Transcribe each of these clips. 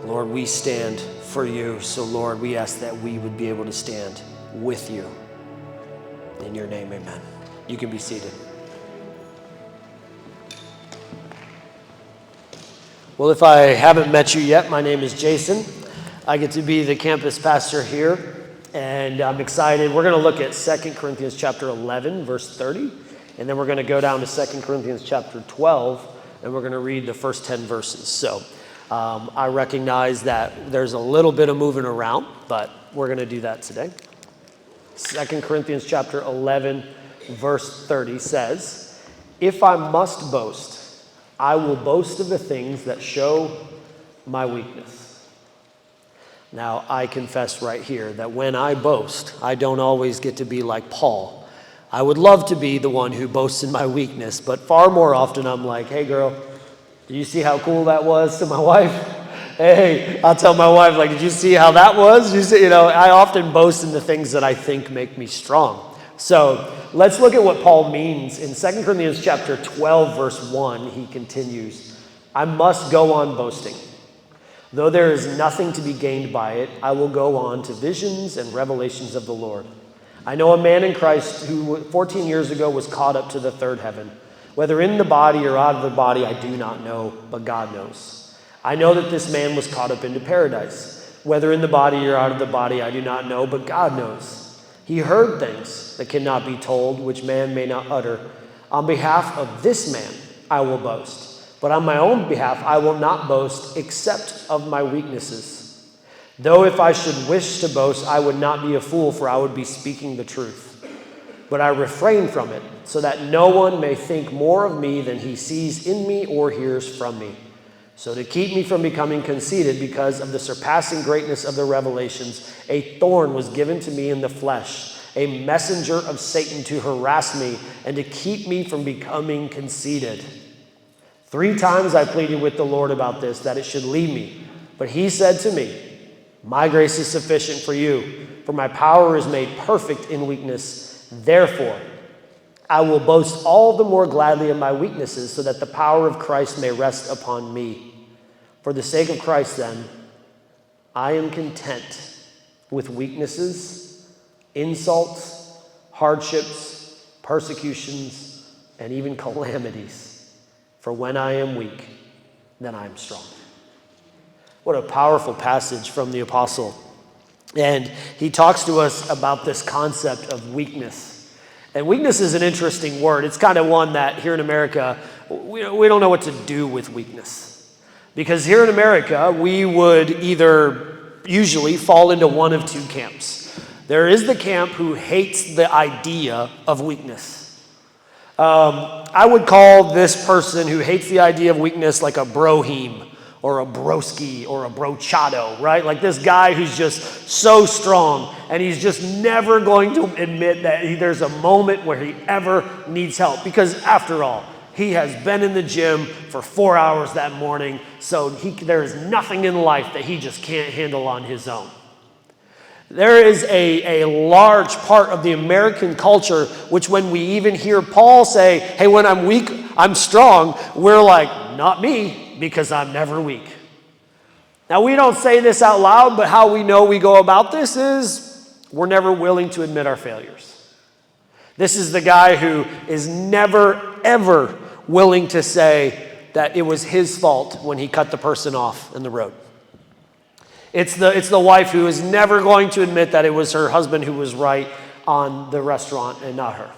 Lord, we stand for you. So Lord, we ask that we would be able to stand with you. In your name, amen. You can be seated. Well, if I haven't met you yet, my name is Jason. I get to be the campus pastor here, and I'm excited. We're going to look at 2 Corinthians chapter 11, verse 30, and then we're going to go down to 2 Corinthians chapter 12, and we're going to read the first 10 verses. So I recognize that there's a little bit of moving around, but we're going to do that today. 2 Corinthians chapter 11, verse 30 says, "If I must boast, I will boast of the things that show my weakness." Now, I confess right here that when I boast, I don't always get to be like Paul. I would love to be the one who boasts in my weakness, but far more often I'm like, "Hey girl, did you see how cool that was?" to my wife. Hey, I'll tell my wife, like, "Did you see how that was?" I often boast in the things that I think make me strong. So let's look at what Paul means. In 2 Corinthians chapter 12, verse 1, he continues, "I must go on boasting. Though there is nothing to be gained by it, I will go on to visions and revelations of the Lord. I know a man in Christ who 14 years ago was caught up to the third heaven. Whether in the body or out of the body, I do not know, but God knows. I know that this man was caught up into paradise. Whether in the body or out of the body, I do not know, but God knows. He heard things that cannot be told, which man may not utter. On behalf of this man, I will boast. But on my own behalf, I will not boast except of my weaknesses. Though if I should wish to boast, I would not be a fool, for I would be speaking the truth. But I refrain from it, so that no one may think more of me than he sees in me or hears from me. So to keep me from becoming conceited because of the surpassing greatness of the revelations, a thorn was given to me in the flesh, a messenger of Satan to harass me and to keep me from becoming conceited. 3 times I pleaded with the Lord about this, that it should leave me. But he said to me, 'My grace is sufficient for you, for my power is made perfect in weakness. Therefore, I will boast all the more gladly of my weaknesses, so that the power of Christ may rest upon me. For the sake of Christ, then, I am content with weaknesses, insults, hardships, persecutions, and even calamities. For when I am weak, then I am strong.'" What a powerful passage from the apostle. And he talks to us about this concept of weakness. And weakness is an interesting word. It's kind of one that here in America, we don't know what to do with weakness. Because here in America, we would either usually fall into one of 2 camps. There is the camp who hates the idea of weakness. I would call this person who hates the idea of weakness like a brohim or a broski or a brochado, right? Like this guy who's just so strong and he's just never going to admit that there's a moment where he ever needs help. Because after all, he has been in the gym for 4 hours that morning, so there is nothing in life that he just can't handle on his own. There is a large part of the American culture which when we even hear Paul say, "Hey, when I'm weak, I'm strong," we're like, "Not me, because I'm never weak." Now, we don't say this out loud, but how we know we go about this is we're never willing to admit our failures. This is the guy who is never, ever willing to say that it was his fault when he cut the person off in the road. It's the wife who is never going to admit that it was her husband who was right on the restaurant and not her.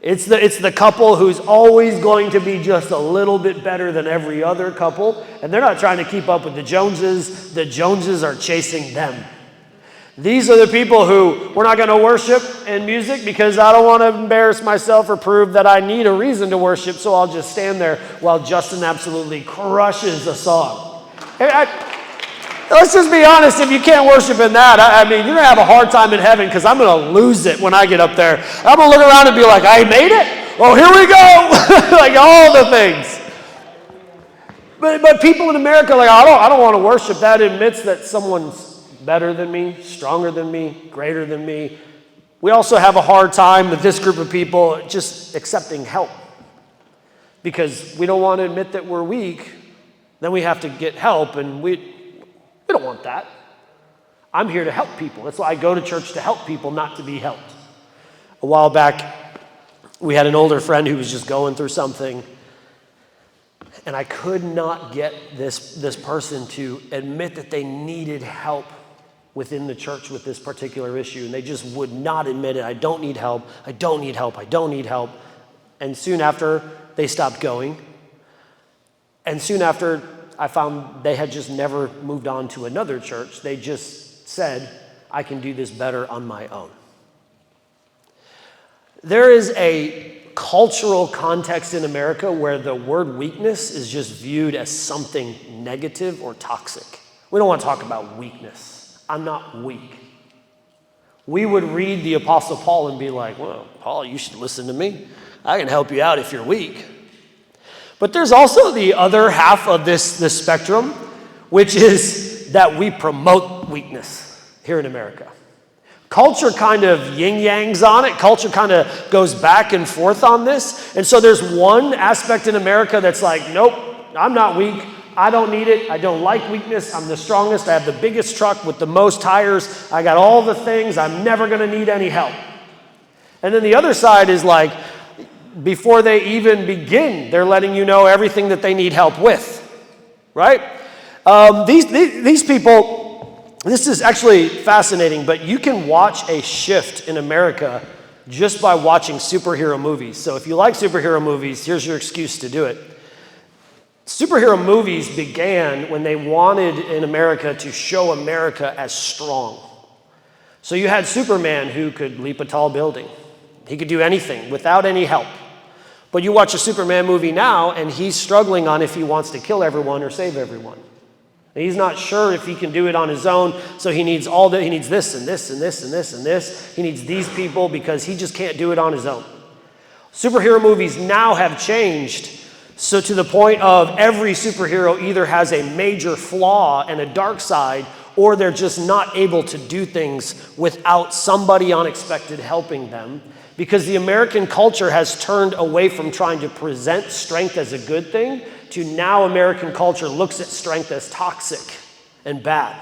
It's the couple who's always going to be just a little bit better than every other couple, and they're not trying to keep up with the Joneses. The Joneses are chasing them. These are the people who, we're not going to worship in music because I don't want to embarrass myself or prove that I need a reason to worship, so I'll just stand there while Justin absolutely crushes a song. Let's just be honest, if you can't worship in that, I mean, you're going to have a hard time in heaven because I'm going to lose it when I get up there. I'm going to look around and be like, "I made it? Oh, here we go." Like all the things. But people in America are like, I don't want to worship. That admits that someone's better than me, stronger than me, greater than me. We also have a hard time with this group of people just accepting help because we don't want to admit that we're weak. Then we have to get help, and want that. I'm here to help people. That's why I go to church, to help people, not to be helped. A while back, we had an older friend who was just going through something, and I could not get this person to admit that they needed help within the church with this particular issue, and they just would not admit it. I don't need help, I don't need help, I don't need help. And soon after, they stopped going. And soon after, I found they had just never moved on to another church. They just said, I can do this better on my own. There is a cultural context in America where the word weakness is just viewed as something negative or toxic. We don't want to talk about weakness. I'm not weak. We would read the Apostle Paul and be like, well, Paul, you should listen to me. I can help you out if you're weak. But there's also the other half of this spectrum, which is that we promote weakness here in America. Culture kind of yin-yangs on it. Culture kind of goes back and forth on this. And so there's one aspect in America that's like, nope, I'm not weak. I don't need it. I don't like weakness. I'm the strongest. I have the biggest truck with the most tires. I got all the things. I'm never going to need any help. And then the other side is like, before they even begin, they're letting you know everything that they need help with, right? These people, this is actually fascinating, but you can watch a shift in America just by watching superhero movies. So if you like superhero movies, here's your excuse to do it. Superhero movies began when they wanted in America to show America as strong. So you had Superman who could leap a tall building. He could do anything without any help. But you watch a Superman movie now, and he's struggling on if he wants to kill everyone or save everyone. And he's not sure if he can do it on his own, so he needs he needs this and this and this and this and this. He needs these people because he just can't do it on his own. Superhero movies now have changed, so to the point of every superhero either has a major flaw and a dark side, or they're just not able to do things without somebody unexpected helping them. Because the American culture has turned away from trying to present strength as a good thing to now American culture looks at strength as toxic and bad.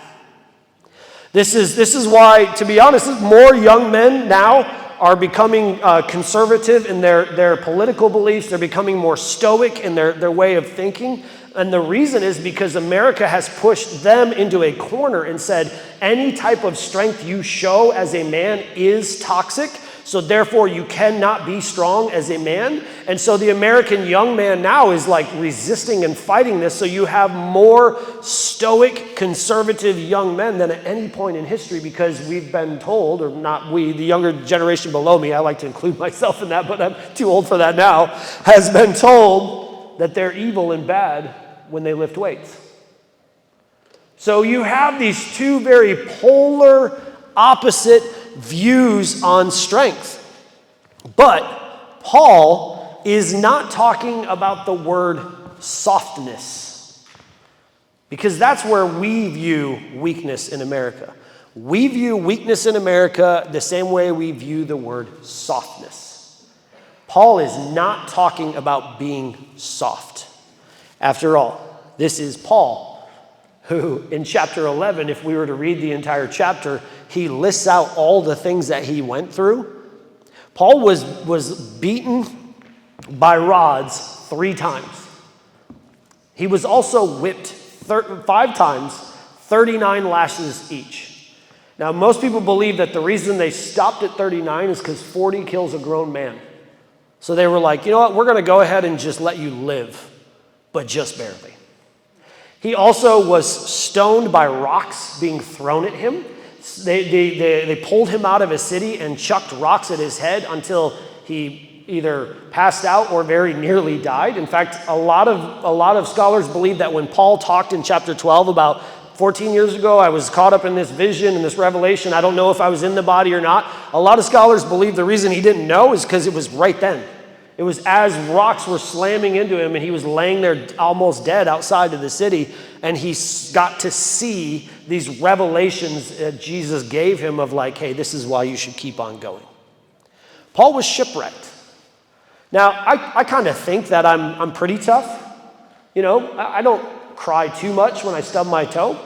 This is why, to be honest, more young men now are becoming conservative in their political beliefs. They're becoming more stoic in their way of thinking. And the reason is because America has pushed them into a corner and said, any type of strength you show as a man is toxic. So therefore, you cannot be strong as a man. And so the American young man now is like resisting and fighting this. So you have more stoic, conservative young men than at any point in history because we've been told, or not we, the younger generation below me, I like to include myself in that, but I'm too old for that now, has been told that they're evil and bad when they lift weights. So you have these two very polar, opposite views on strength. But Paul is not talking about the word softness, because that's where we view weakness in America. We view weakness in America the same way we view the word softness. Paul is not talking about being soft. After all, this is Paul, who in chapter 11, if we were to read the entire chapter, he lists out all the things that he went through. Paul was beaten by rods 3 times. He was also whipped 5 times, 39 lashes each. Now, most people believe that the reason they stopped at 39 is because 40 kills a grown man. So they were like, you know what, we're going to go ahead and just let you live, but just barely. He also was stoned by rocks being thrown at him. They pulled him out of his city and chucked rocks at his head until he either passed out or very nearly died. In fact, a lot of scholars believe that when Paul talked in chapter 12 about 14 years ago, I was caught up in this vision and this revelation. I don't know if I was in the body or not. A lot of scholars believe the reason he didn't know is because it was right then. It was as rocks were slamming into him and he was laying there almost dead outside of the city, and he got to see these revelations that Jesus gave him of like, hey, this is why you should keep on going. Paul was shipwrecked. Now, I kind of think that I'm pretty tough. You know, I don't cry too much when I stub my toe.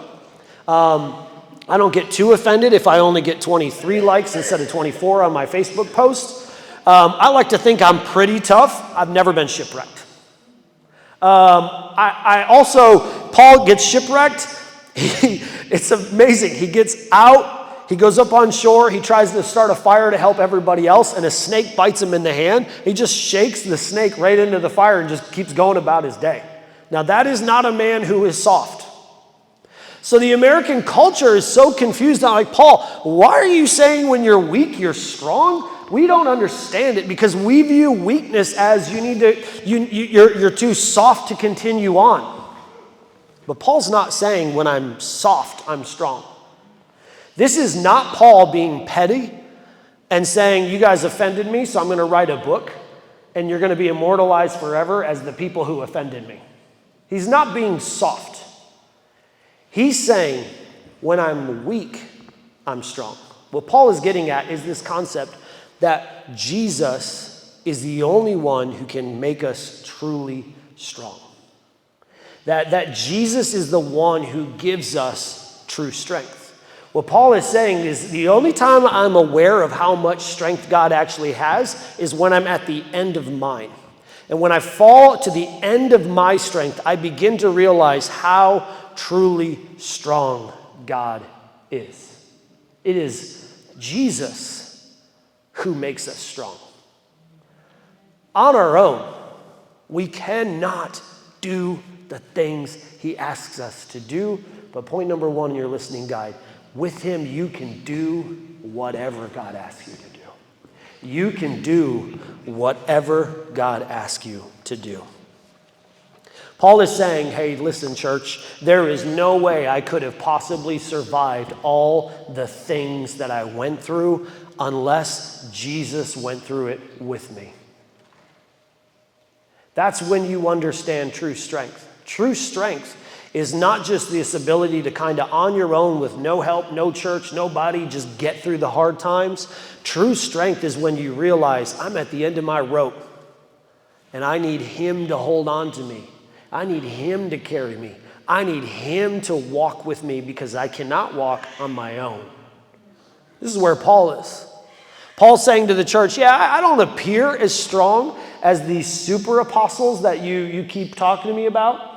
I don't get too offended if I only get 23 likes instead of 24 on my Facebook post. I like to think I'm pretty tough. I've never been shipwrecked. I also, Paul gets shipwrecked. It's amazing. He gets out, he goes up on shore, he tries to start a fire to help everybody else, and a snake bites him in the hand. He just shakes the snake right into the fire and just keeps going about his day. Now, that is not a man who is soft. So the American culture is so confused. I'm like, Paul, why are you saying when you're weak, you're strong? We don't understand it because we view weakness as you're too soft to continue on. But Paul's not saying when I'm soft, I'm strong. This is not Paul being petty and saying, you guys offended me, so I'm going to write a book, and you're going to be immortalized forever as the people who offended me. He's not being soft. He's saying, when I'm weak, I'm strong. What Paul is getting at is this concept that Jesus is the only one who can make us truly strong. That Jesus is the one who gives us true strength. What Paul is saying is the only time I'm aware of how much strength God actually has is when I'm at the end of mine. And when I fall to the end of my strength, I begin to realize how truly strong God is. It is Jesus who makes us strong. On our own, we cannot do the things he asks us to do. But point number one in your listening guide, with him you can do whatever God asks you to do. You can do whatever God asks you to do. Paul is saying, hey, listen, church, there is no way I could have possibly survived all the things that I went through unless Jesus went through it with me. That's when you understand true strength. True strength is not just this ability to kind of on your own with no help, no church, nobody, just get through the hard times. True strength is when you realize I'm at the end of my rope and I need him to hold on to me. I need him to carry me. I need him to walk with me because I cannot walk on my own. This is where Paul is. Paul's saying to the church, yeah, I don't appear as strong as these super apostles that you keep talking to me about.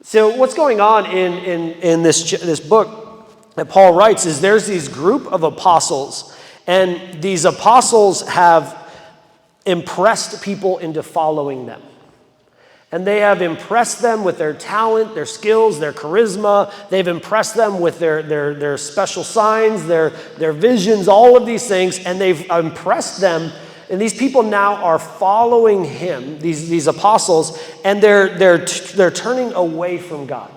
So what's going on in this book that Paul writes is there's these group of apostles, and these apostles have impressed people into following them. And they have impressed them with their talent, their skills, their charisma. They've impressed them with their special signs, their visions, all of these things. And they've impressed them. And these people now are following him, these apostles, and they're turning away from God.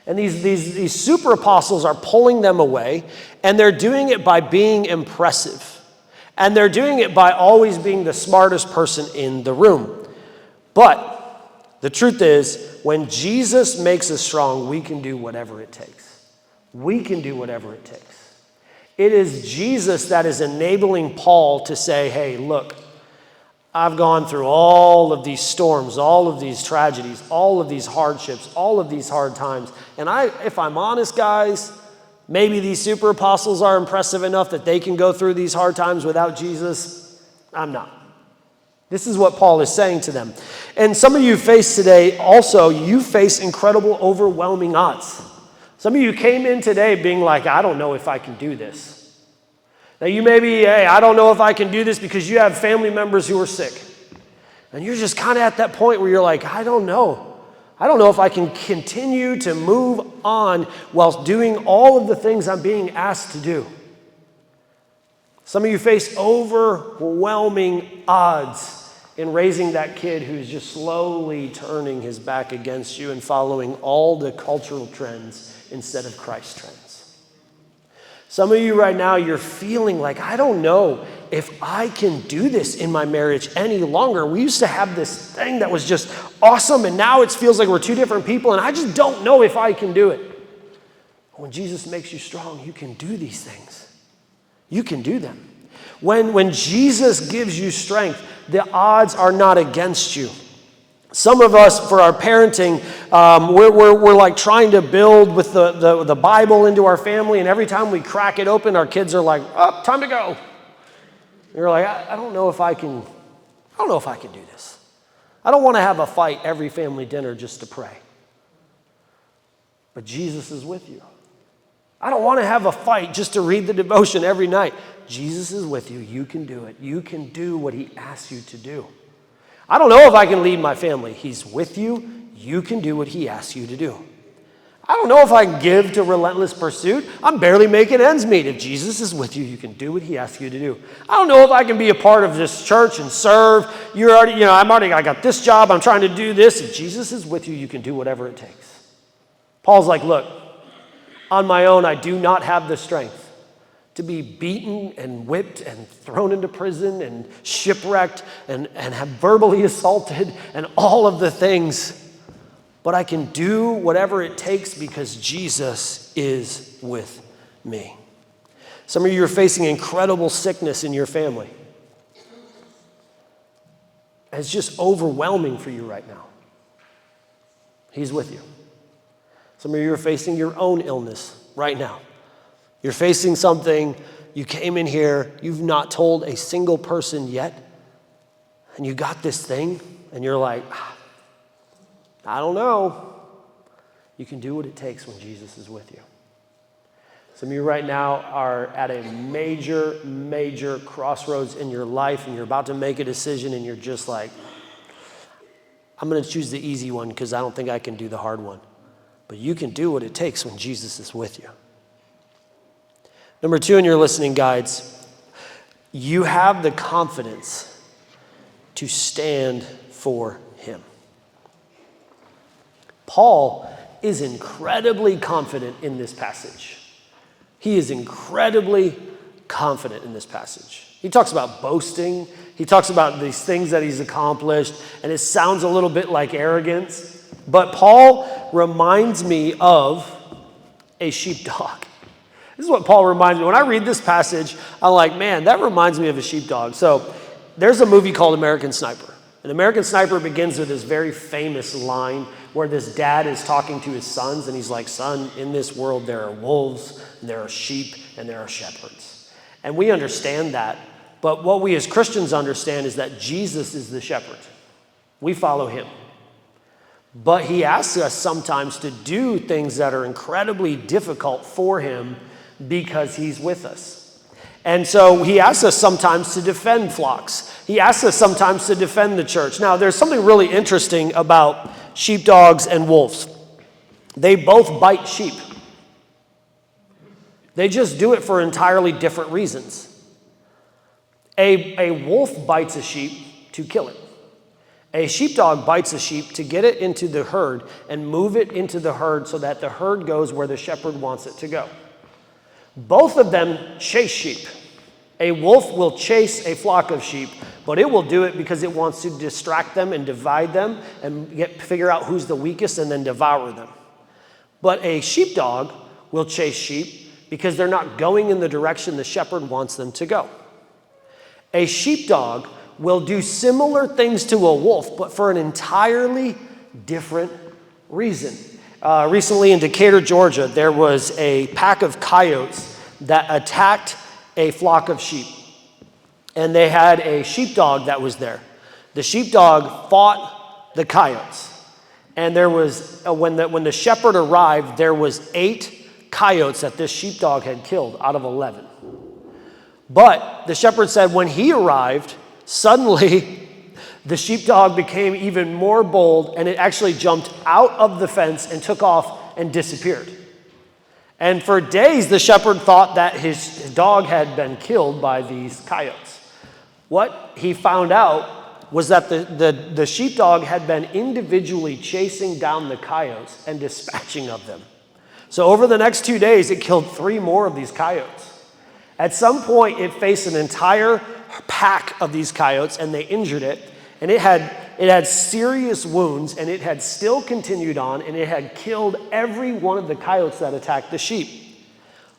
And these super apostles are pulling them away. And they're doing it by being impressive. And they're doing it by always being the smartest person in the room. But the truth is, when Jesus makes us strong, we can do whatever it takes. We can do whatever it takes. It is Jesus that is enabling Paul to say, hey, look, I've gone through all of these storms, all of these tragedies, all of these hardships, all of these hard times. And if I'm honest, guys, maybe these super apostles are impressive enough that they can go through these hard times without Jesus. I'm not. This is what Paul is saying to them. And some of you face today also, you face incredible, overwhelming odds. Some of you came in today being like, I don't know if I can do this. Now you may be, hey, I don't know if I can do this because you have family members who are sick. And you're just kind of at that point where you're like, I don't know. I don't know if I can continue to move on while doing all of the things I'm being asked to do. Some of you face overwhelming odds in raising that kid who's just slowly turning his back against you and following all the cultural trends instead of Christ's trends. Some of you right now, you're feeling like, I don't know if I can do this in my marriage any longer. We used to have this thing that was just awesome, and now it feels like we're two different people, and I just don't know if I can do it. When Jesus makes you strong, you can do these things. You can do them. When Jesus gives you strength, the odds are not against you. Some of us, for our parenting, we're like trying to build with the Bible into our family, and every time we crack it open, our kids are like, "Oh, time to go." And you're like, I don't know if I can do this. I don't want to have a fight every family dinner just to pray. But Jesus is with you. I don't want to have a fight just to read the devotion every night. Jesus is with you. You can do it. You can do what he asks you to do. I don't know if I can lead my family. He's with you. You can do what he asks you to do. I don't know if I can give to Relentless Pursuit. I'm barely making ends meet. If Jesus is with you, you can do what he asks you to do. I don't know if I can be a part of this church and serve. I got this job. I'm trying to do this. If Jesus is with you, you can do whatever it takes. Paul's like, look, on my own, I do not have the strength to be beaten and whipped and thrown into prison and shipwrecked and have verbally assaulted and all of the things. But I can do whatever it takes because Jesus is with me. Some of you are facing incredible sickness in your family. It's just overwhelming for you right now. He's with you. Some of you are facing your own illness right now. You're facing something, you came in here, you've not told a single person yet, and you got this thing, and you're like, I don't know. You can do what it takes when Jesus is with you. Some of you right now are at a major, major crossroads in your life, and you're about to make a decision, and you're just like, I'm going to choose the easy one because I don't think I can do the hard one. But you can do what it takes when Jesus is with you. Number 2 in your listening guides, you have the confidence to stand for him. Paul is incredibly confident in this passage. He is incredibly confident in this passage. He talks about boasting. He talks about these things that he's accomplished, and it sounds a little bit like arrogance. But Paul reminds me of a sheepdog. This is what Paul reminds me. When I read this passage, I'm like, man, that reminds me of a sheepdog. So there's a movie called American Sniper. And American Sniper begins with this very famous line where this dad is talking to his sons, and he's like, son, in this world there are wolves, and there are sheep, and there are shepherds. And we understand that. But what we as Christians understand is that Jesus is the shepherd. We follow him. But he asks us sometimes to do things that are incredibly difficult for him because he's with us. And so he asks us sometimes to defend flocks. He asks us sometimes to defend the church. Now, there's something really interesting about sheepdogs and wolves. They both bite sheep. They just do it for entirely different reasons. A wolf bites a sheep to kill it. A sheepdog bites a sheep to get it into the herd and move it into the herd so that the herd goes where the shepherd wants it to go. Both of them chase sheep. A wolf will chase a flock of sheep, but it will do it because it wants to distract them and divide them and figure out who's the weakest and then devour them. But a sheepdog will chase sheep because they're not going in the direction the shepherd wants them to go. A sheepdog will do similar things to a wolf, but for an entirely different reason. Recently in Decatur, Georgia, there was a pack of coyotes that attacked a flock of sheep. And they had a sheepdog that was there. The sheepdog fought the coyotes. And there was, when the shepherd arrived, there was 8 coyotes that this sheepdog had killed out of 11. But the shepherd said when he arrived, suddenly the sheepdog became even more bold, and it actually jumped out of the fence and took off and disappeared. And for days, the shepherd thought that his dog had been killed by these coyotes. What he found out was that the sheepdog had been individually chasing down the coyotes and dispatching of them. So over the next 2 days, it killed 3 more of these coyotes. At some point, it faced an entire pack of these coyotes, and they injured it. And it had serious wounds, and it had still continued on, and it had killed every one of the coyotes that attacked the sheep.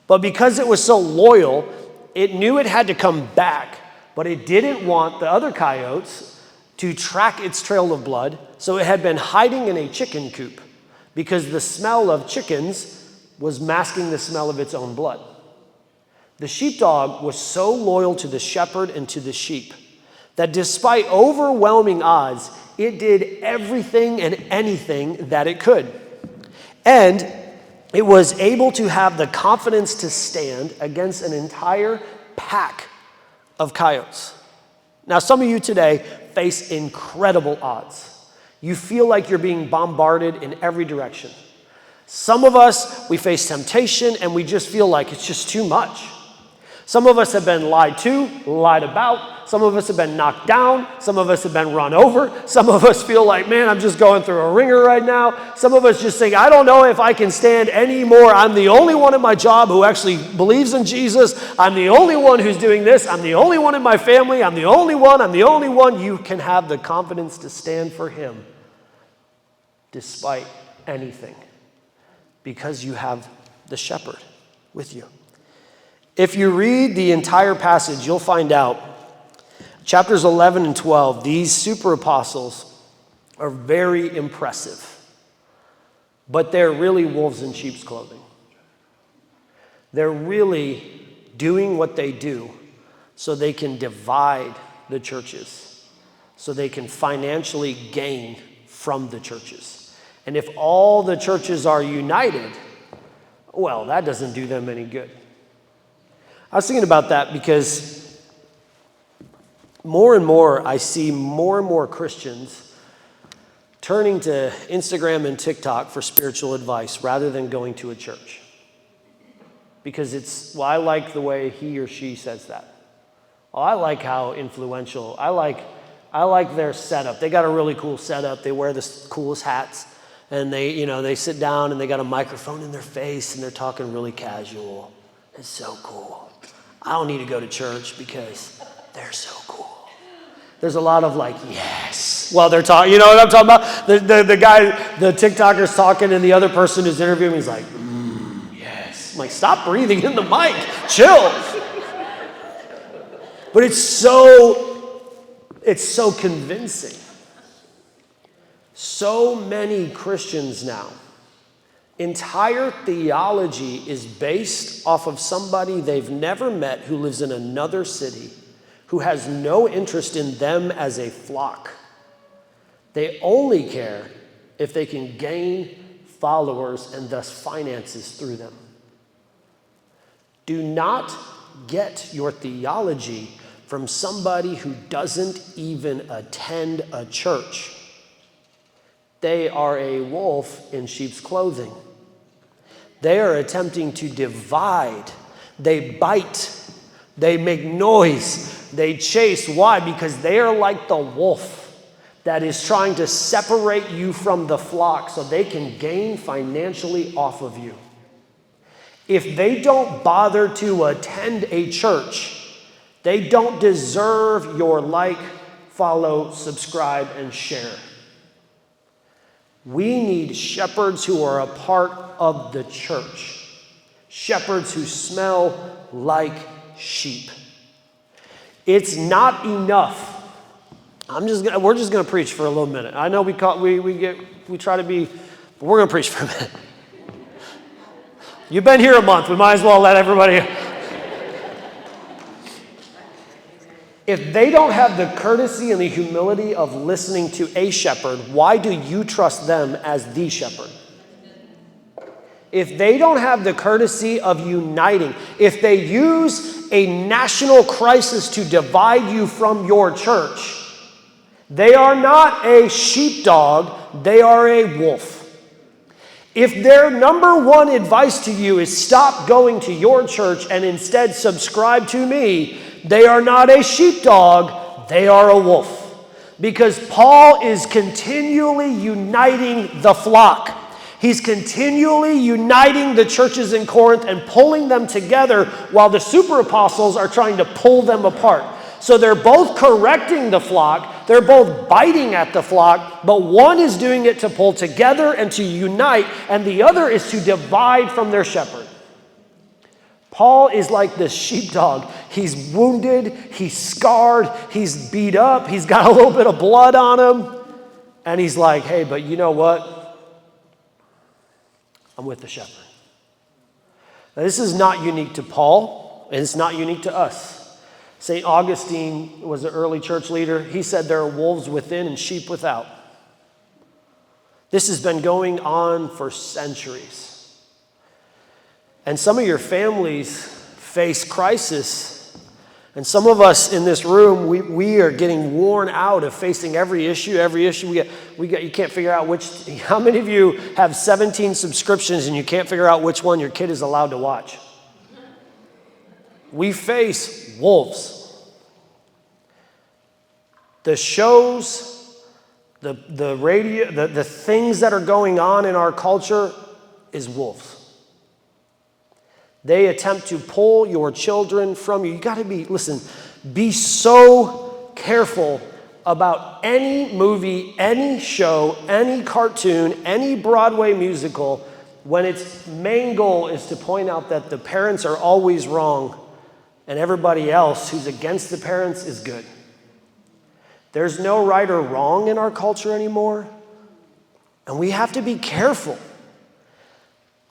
But because it was so loyal, it knew it had to come back, but it didn't want the other coyotes to track its trail of blood. So it had been hiding in a chicken coop because the smell of chickens was masking the smell of its own blood. The sheepdog was so loyal to the shepherd and to the sheep that despite overwhelming odds, it did everything and anything that it could. And it was able to have the confidence to stand against an entire pack of coyotes. Now, some of you today face incredible odds. You feel like you're being bombarded in every direction. Some of us, we face temptation and we just feel like it's just too much. Some of us have been lied to, lied about. Some of us have been knocked down. Some of us have been run over. Some of us feel like, man, I'm just going through a ringer right now. Some of us just think, I don't know if I can stand anymore. I'm the only one at my job who actually believes in Jesus. I'm the only one who's doing this. I'm the only one in my family. I'm the only one. You can have the confidence to stand for him despite anything because you have the shepherd with you. If you read the entire passage, you'll find out, chapters 11 and 12, these super apostles are very impressive, but they're really wolves in sheep's clothing. They're really doing what they do so they can divide the churches, so they can financially gain from the churches. And if all the churches are united, well, that doesn't do them any good. I was thinking about that because more and more I see more and more Christians turning to Instagram and TikTok for spiritual advice rather than going to a church. Because I like the way he or she says that. Oh, I like how influential. I like their setup. They got a really cool setup. They wear the coolest hats and they sit down and they got a microphone in their face and they're talking really casual. It's so cool. I don't need to go to church because they're so cool. There's a lot of yes. While they're talking, you know what I'm talking about? The guy, the TikToker's talking and the other person who's interviewing he's like, yes. I'm like, stop breathing in the mic. Chill. But it's so convincing. So many Christians now, entire theology is based off of somebody they've never met who lives in another city, who has no interest in them as a flock. They only care if they can gain followers and thus finances through them. Do not get your theology from somebody who doesn't even attend a church. They are a wolf in sheep's clothing. They are attempting to divide. They bite. They make noise. They chase. Why? Because they are like the wolf that is trying to separate you from the flock so they can gain financially off of you. If they don't bother to attend a church, they don't deserve your like, follow, subscribe, and share. We need shepherds who are a part of the church. Shepherds who smell like sheep. It's not enough. We're just going to preach for a little minute. I know we try to be, but we're going to preach for a minute. You've been here a month. We might as well let everybody. If they don't have the courtesy and the humility of listening to a shepherd, why do you trust them as the shepherd? If they don't have the courtesy of uniting, if they use a national crisis to divide you from your church, they are not a sheepdog, they are a wolf. If their number one advice to you is stop going to your church and instead subscribe to me, they are not a sheepdog, they are a wolf. Because Paul is continually uniting the flock. He's continually uniting the churches in Corinth and pulling them together while the super apostles are trying to pull them apart. So they're both correcting the flock, they're both biting at the flock, but one is doing it to pull together and to unite, and the other is to divide from their shepherd. Paul is like this sheepdog. He's wounded, he's scarred, he's beat up, he's got a little bit of blood on him. And he's like, hey, but you know what? I'm with the shepherd. Now, this is not unique to Paul, and it's not unique to us. St. Augustine was an early church leader. He said there are wolves within and sheep without. This has been going on for centuries. And some of your families face crisis. And some of us in this room, we are getting worn out of facing every issue. You can't figure out how many of you have 17 subscriptions and you can't figure out which one your kid is allowed to watch? We face wolves. The shows, the radio, the things that are going on in our culture is wolves. They attempt to pull your children from you. You got to be so careful about any movie, any show, any cartoon, any Broadway musical when its main goal is to point out that the parents are always wrong and everybody else who's against the parents is good. There's no right or wrong in our culture anymore, and we have to be careful.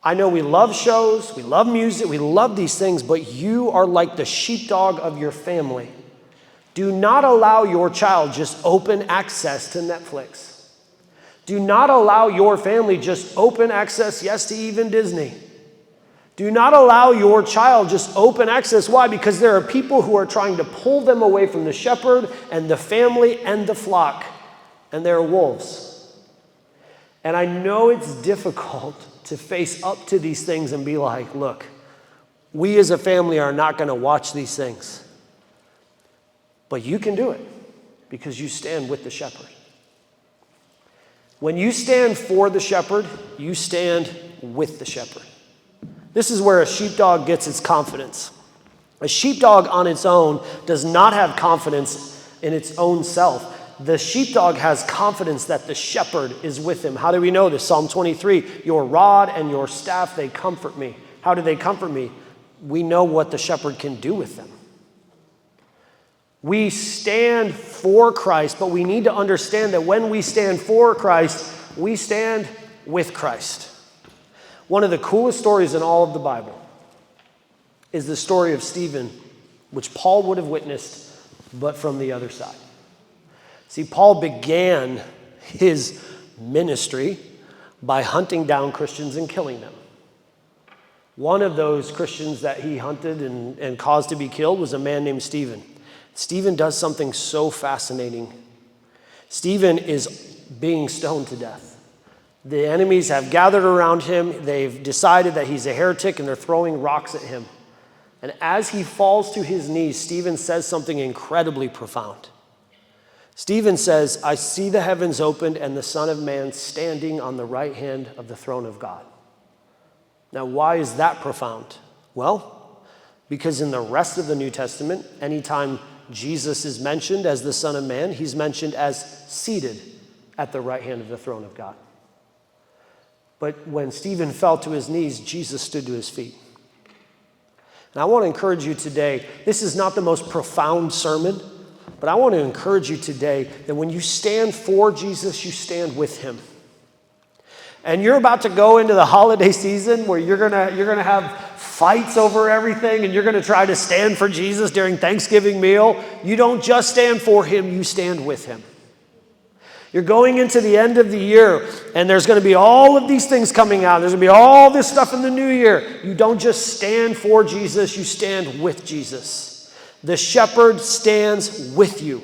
I know we love shows, we love music, we love these things, but you are like the sheepdog of your family. Do not allow your child just open access to Netflix. Do not allow your family just open access, yes, to even Disney. Do not allow your child just open access. Why? Because there are people who are trying to pull them away from the shepherd and the family and the flock, and they're wolves. And I know it's difficult to face up to these things and be like, look, we as a family are not going to watch these things. But you can do it because you stand with the shepherd. When you stand for the shepherd, you stand with the shepherd. This is where a sheepdog gets its confidence. A sheepdog on its own does not have confidence in its own self. The sheepdog has confidence that the shepherd is with him. How do we know this? Psalm 23, your rod and your staff, they comfort me. How do they comfort me? We know what the shepherd can do with them. We stand for Christ, but we need to understand that when we stand for Christ, we stand with Christ. One of the coolest stories in all of the Bible is the story of Stephen, which Paul would have witnessed, but from the other side. See, Paul began his ministry by hunting down Christians and killing them. One of those Christians that he hunted and caused to be killed was a man named Stephen. Stephen does something so fascinating. Stephen is being stoned to death. The enemies have gathered around him. They've decided that he's a heretic, and they're throwing rocks at him. And as he falls to his knees, Stephen says something incredibly profound. Stephen says, I see the heavens opened and the Son of Man standing on the right hand of the throne of God. Now, why is that profound? Well, because in the rest of the New Testament, anytime Jesus is mentioned as the Son of Man, he's mentioned as seated at the right hand of the throne of God. But when Stephen fell to his knees, Jesus stood to his feet. And I want to encourage you today, this is not the most profound sermon, but I want to encourage you today that when you stand for Jesus, you stand with him. And you're about to go into the holiday season where you're gonna have fights over everything, and you're gonna try to stand for Jesus during Thanksgiving meal. You don't just stand for him, you stand with him. You're going into the end of the year, and there's going to be all of these things coming out. There's going to be all this stuff in the new year. You don't just stand for Jesus, you stand with Jesus. The shepherd stands with you.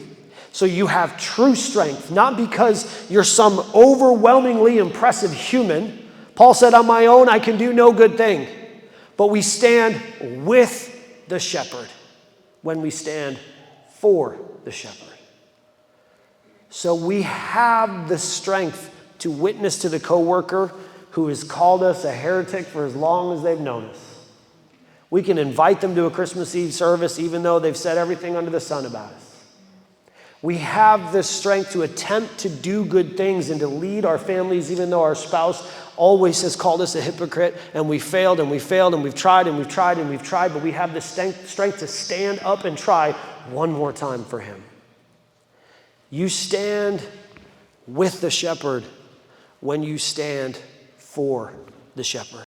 So you have true strength, not because you're some overwhelmingly impressive human. Paul said, on my own, I can do no good thing. But we stand with the shepherd when we stand for the shepherd. So we have the strength to witness to the coworker who has called us a heretic for as long as they've known us. We can invite them to a Christmas Eve service even though they've said everything under the sun about us. We have the strength to attempt to do good things and to lead our families, even though our spouse always has called us a hypocrite, and we failed and we failed and we've tried and we've tried and we've tried, but we have the strength to stand up and try one more time for him. You stand with the shepherd when you stand for the shepherd.